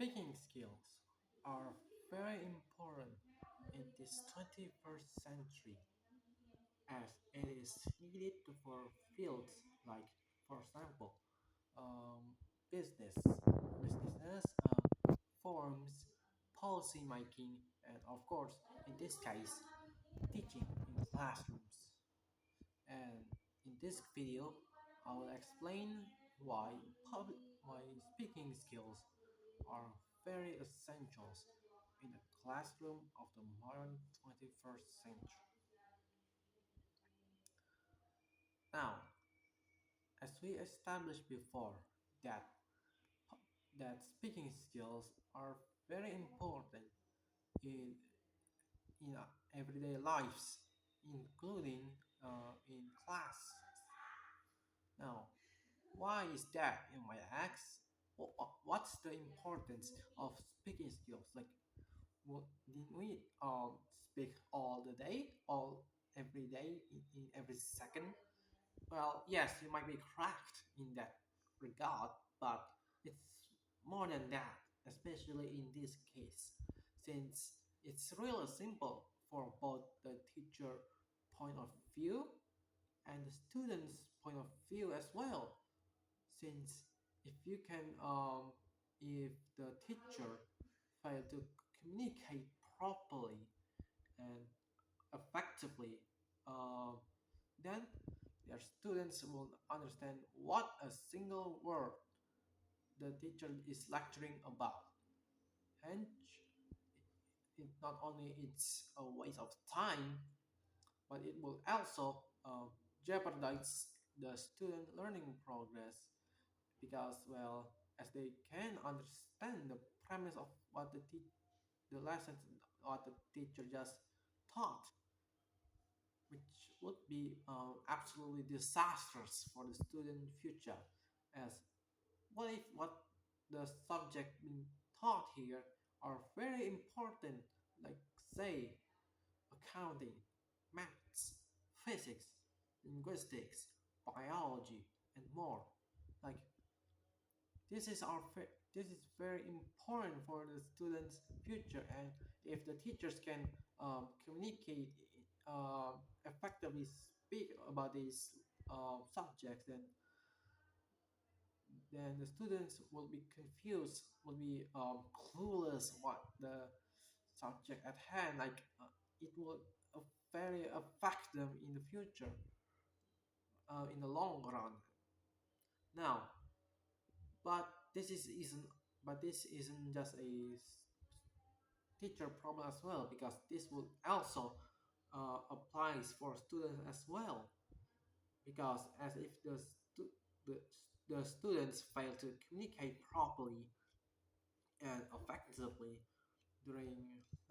Speaking skills are very important in this 21st century as it is needed for fields like, for example, um, business, businesses, forms, policy making, and of course, in this case, teaching in classrooms. And in this video, I will explain why speaking skills are very essential in the classroom of the modern 21st century. Now, as we established before, that speaking skills are very important in everyday lives, including in class. Now, why is that, you might ask? What's the importance of speaking skills? Like, did we speak all the day, all every day, in every second? Well, yes, you might be correct in that regard, but it's more than that, especially in this case, since it's really simple for both the teacher point of view and the student's point of view as well. Since if you can, if the teacher fail to communicate properly and effectively, uh, then their students will understand what a single word the teacher is lecturing about. And it not only it's a waste of time, but it will also jeopardize the student learning progress because, well, as they can understand the premise of what the lessons what the teacher just taught, which would be absolutely disastrous for the student future. As what if what the subject being taught here are very important, like say accounting, maths, physics, linguistics, biology, and more. Like this is very important for the students' future, and if the teachers can communicate, effectively speak about these subjects, then the students will be confused, will be clueless what the subject at hand. Like it will very affect them in the future, in the long run. Now, but this isn't just a teacher problem as well, because this will also applies for students as well, because as if the, the students fail to communicate properly and effectively during,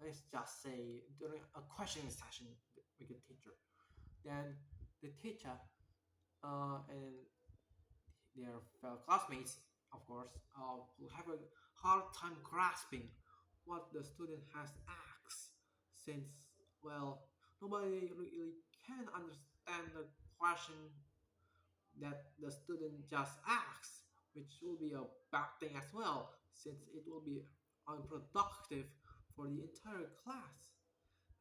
let's just say, during a questioning session with the teacher, then the teacher and their fellow classmates, of course, will have a hard time grasping what the student has asked, since, well, nobody really can understand the question that the student just asks, which will be a bad thing as well, since it will be unproductive for the entire class,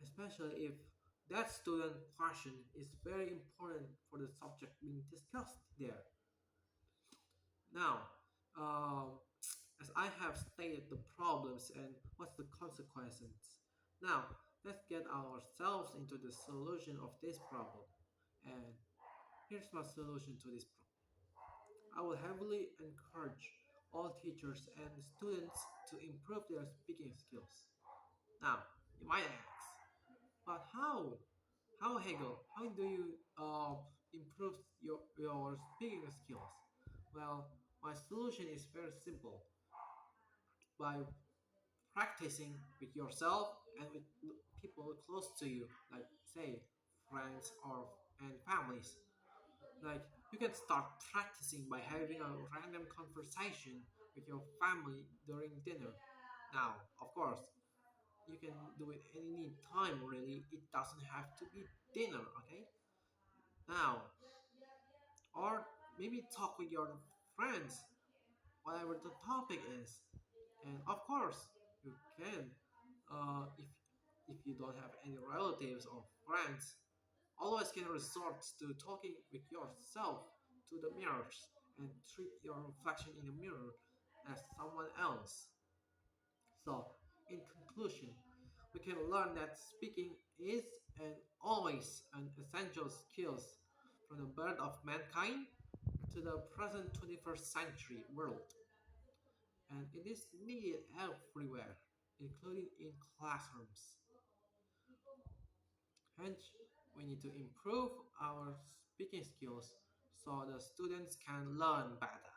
especially if that student question is very important for the subject being discussed there. Now, um, as I have stated the problems and what's the consequences. Now, let's get ourselves into the solution of this problem. And here's my solution to this problem. I will heavily encourage all teachers and students to improve their speaking skills. Now, you might ask, but how? How, Hegel? How do you improve your speaking skills? Well, my solution is very simple. By practicing with yourself and with people close to you, like say friends or and families. Like you can start practicing by having a random conversation with your family during dinner. Now, of course, you can do it any time really. It doesn't have to be dinner, okay? Now, or maybe talk with your friends, whatever the topic is. And of course, you can, if you don't have any relatives or friends, always can resort to talking with yourself to the mirrors and treat your reflection in the mirror as someone else. So, in conclusion, we can learn that speaking is and always an essential skill from the birth of mankind to the present 21st century world. And it is needed everywhere, including in classrooms. Hence, we need to improve our speaking skills so the students can learn better.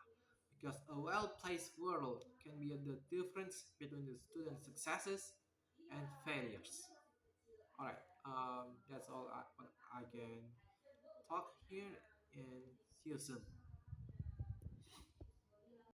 Because a well placed world can be the difference between the students' successes and failures. Alright, that's all what I can talk here, and see you soon.